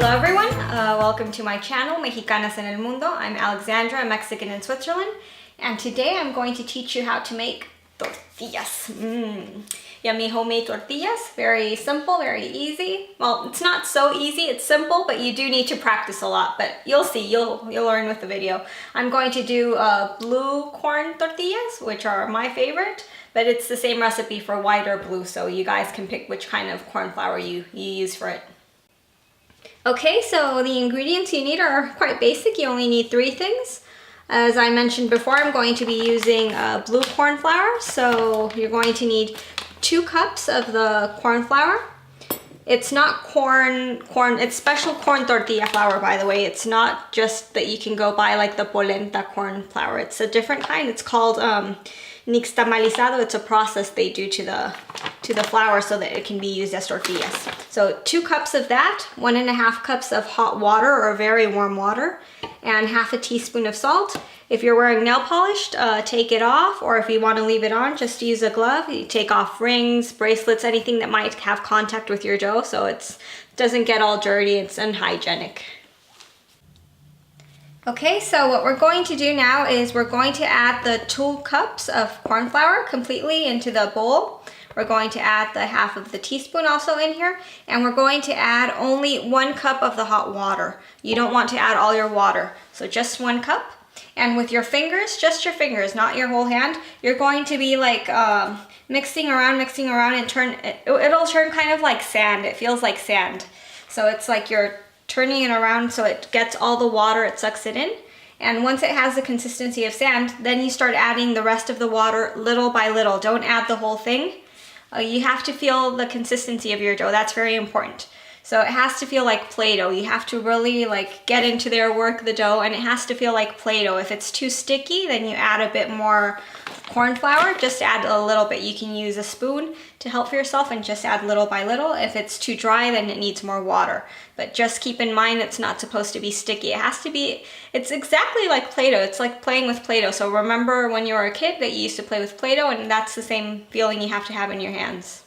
Hello everyone, welcome to my channel, Mexicanas en el Mundo. I'm Alexandra, a Mexican in Switzerland, and today I'm going to teach you how to make tortillas. Yummy homemade tortillas, very simple, very easy. Well, it's not so easy, it's simple, but you do need to practice a lot, but you'll see, you'll learn with the video. I'm going to do blue corn tortillas, which are my favorite, but it's the same recipe for white or blue, so you guys can pick which kind of corn flour you use for it. Okay, so the ingredients you need are quite basic. You only need 3 things. As I mentioned before, I'm going to be using blue corn flour. So you're going to need 2 cups of the corn flour. It's not corn, it's special corn tortilla flour, by the way. It's not just that you can go buy like the polenta corn flour. It's a different kind. It's called Nixtamalizado. It's a process they do to the flour so that it can be used as tortillas. So 2 cups of that, 1.5 cups of hot water or very warm water, and 1/2 teaspoon of salt. If you're wearing nail polish, take it off, or if you want to leave it on, just use a glove. You take off rings, bracelets, anything that might have contact with your dough so it doesn't get all dirty, it's unhygienic. Okay, so what we're going to do now is we're going to add the 2 cups of corn flour completely into the bowl. We're going to add the 1/2 teaspoon also in here, and we're going to add only 1 cup of the hot water. You don't want to add all your water, so just 1 cup. And with your fingers, just your fingers, not your whole hand, you're going to be like mixing around and it'll turn kind of like sand. It feels like sand. So it's like you're turning it around so it gets all the water, it sucks it in. And once it has the consistency of sand, then you start adding the rest of the water little by little. Don't add the whole thing. You have to feel the consistency of your dough. That's very important. So it has to feel like Play-Doh. You have to really like get into there, work the dough, and it has to feel like Play-Doh. If it's too sticky, then you add a bit more corn flour. Just add a little bit. You can use a spoon to help yourself and just add little by little. If it's too dry, then it needs more water. But just keep in mind it's not supposed to be sticky. It has to be, it's exactly like Play-Doh. It's like playing with Play-Doh. So remember when you were a kid that you used to play with Play-Doh, and that's the same feeling you have to have in your hands.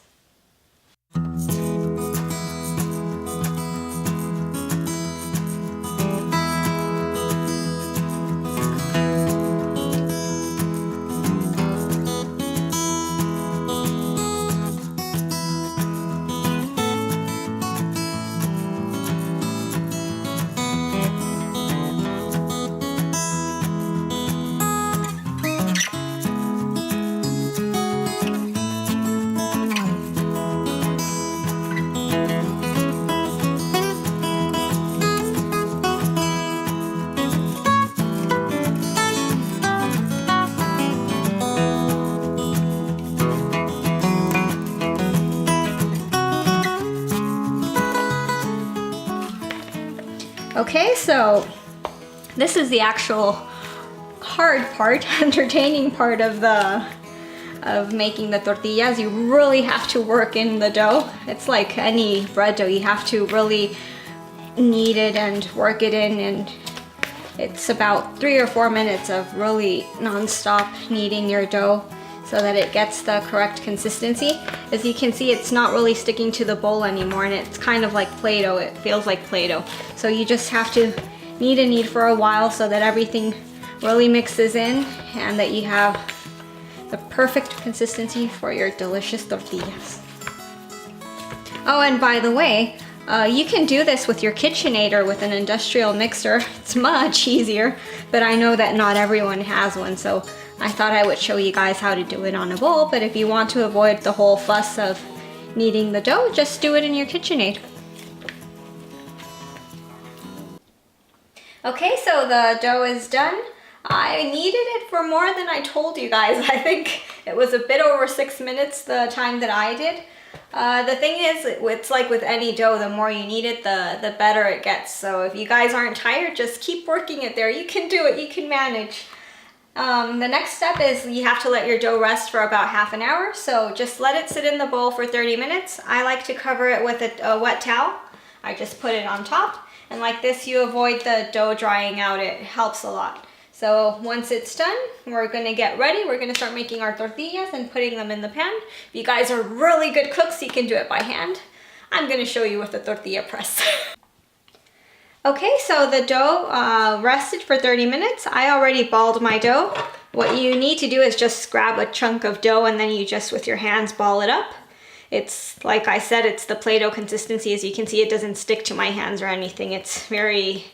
Okay, so this is the actual hard part, entertaining part of making the tortillas. You really have to work in the dough. It's like any bread dough. You have to really knead it and work it in, and it's about 3 or 4 minutes of really non-stop kneading your dough so that it gets the correct consistency. As you can see, it's not really sticking to the bowl anymore, and it's kind of like Play-Doh. It feels like Play-Doh. So you just have to knead and knead for a while so that everything really mixes in and that you have the perfect consistency for your delicious tortillas. Oh, and by the way, you can do this with your KitchenAid or with an industrial mixer. It's much easier, but I know that not everyone has one, so I thought I would show you guys how to do it on a bowl. But if you want to avoid the whole fuss of kneading the dough, just do it in your KitchenAid. Okay, so the dough is done. I kneaded it for more than I told you guys. I think it was a bit over 6 minutes the time that I did. The thing is, it's like with any dough, the more you knead it, the better it gets. So if you guys aren't tired, just keep working it there. You can do it, you can manage. The next step is you have to let your dough rest for about ½ an hour. So just let it sit in the bowl for 30 minutes. I like to cover it with a wet towel. I just put it on top. And like this, you avoid the dough drying out. It helps a lot. So once it's done, we're gonna get ready. We're gonna start making our tortillas and putting them in the pan. If you guys are really good cooks, you can do it by hand. I'm gonna show you with the tortilla press. Okay, so the dough rested for 30 minutes. I already balled my dough. What you need to do is just grab a chunk of dough and then you just with your hands ball it up. It's, like I said, it's the Play-Doh consistency. As you can see, it doesn't stick to my hands or anything. It's very,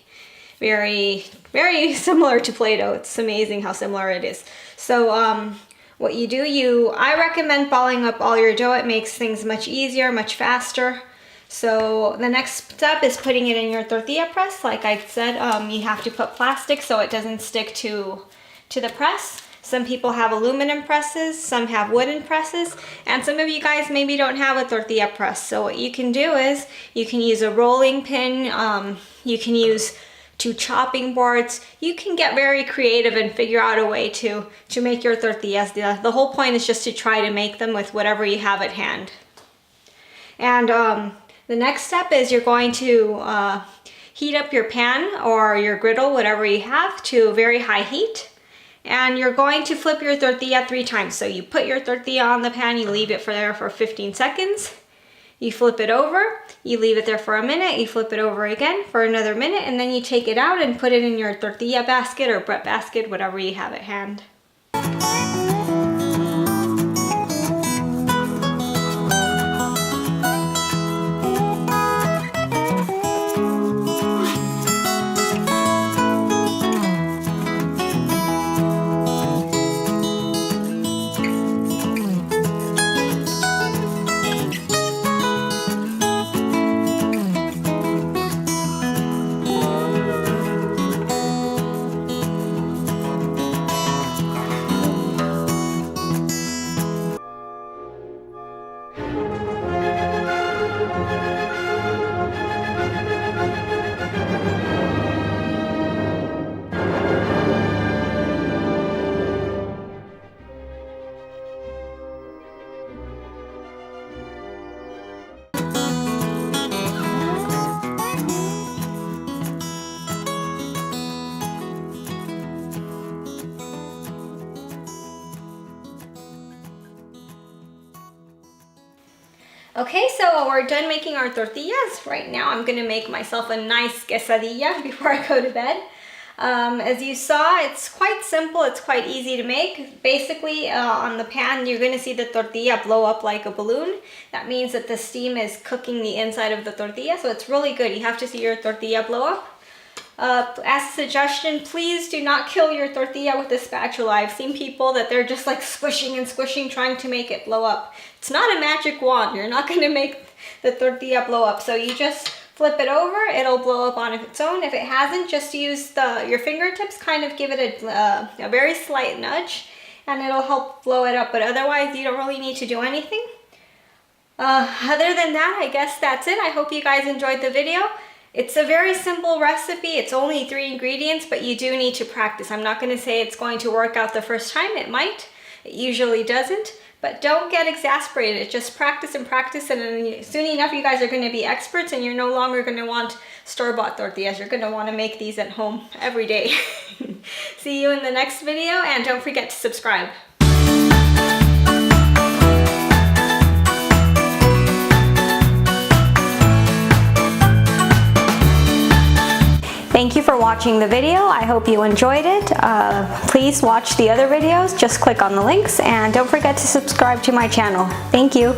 very, very similar to Play-Doh. It's amazing how similar it is. So what you do, I recommend balling up all your dough. It makes things much easier, much faster. So the next step is putting it in your tortilla press. Like I said, you have to put plastic so it doesn't stick to the press. Some people have aluminum presses, some have wooden presses, and some of you guys maybe don't have a tortilla press. So what you can do is you can use a rolling pin, you can use 2 chopping boards. You can get very creative and figure out a way to make your tortillas. The whole point is just to try to make them with whatever you have at hand. And the next step is you're going to heat up your pan or your griddle, whatever you have, to very high heat. And you're going to flip your tortilla 3 times. So you put your tortilla on the pan, you leave it there for 15 seconds. You flip it over, you leave it there for a minute, you flip it over again for another minute, and then you take it out and put it in your tortilla basket or bread basket, whatever you have at hand. Okay, so we're done making our tortillas. Right now I'm gonna make myself a nice quesadilla before I go to bed. As you saw, it's quite simple, it's quite easy to make. Basically, on the pan, you're gonna see the tortilla blow up like a balloon. That means that the steam is cooking the inside of the tortilla, so it's really good. You have to see your tortilla blow up. As a suggestion, please do not kill your tortilla with a spatula. I've seen people that they're just like squishing and squishing trying to make it blow up. It's not a magic wand. You're not going to make the tortilla blow up. So you just flip it over, it'll blow up on its own. If it hasn't, just use your fingertips, kind of give it a very slight nudge, and it'll help blow it up. But otherwise, you don't really need to do anything. Other than that, I guess that's it. I hope you guys enjoyed the video. It's a very simple recipe. It's only 3 ingredients, but you do need to practice. I'm not going to say it's going to work out the first time. It might. It usually doesn't. But don't get exasperated. Just practice and practice, and then soon enough you guys are going to be experts, and you're no longer going to want store-bought tortillas. You're going to want to make these at home every day. See you in the next video, and don't forget to subscribe. Thank you for watching the video. I hope you enjoyed it. Please watch the other videos. Just click on the links, and don't forget to subscribe to my channel. Thank you.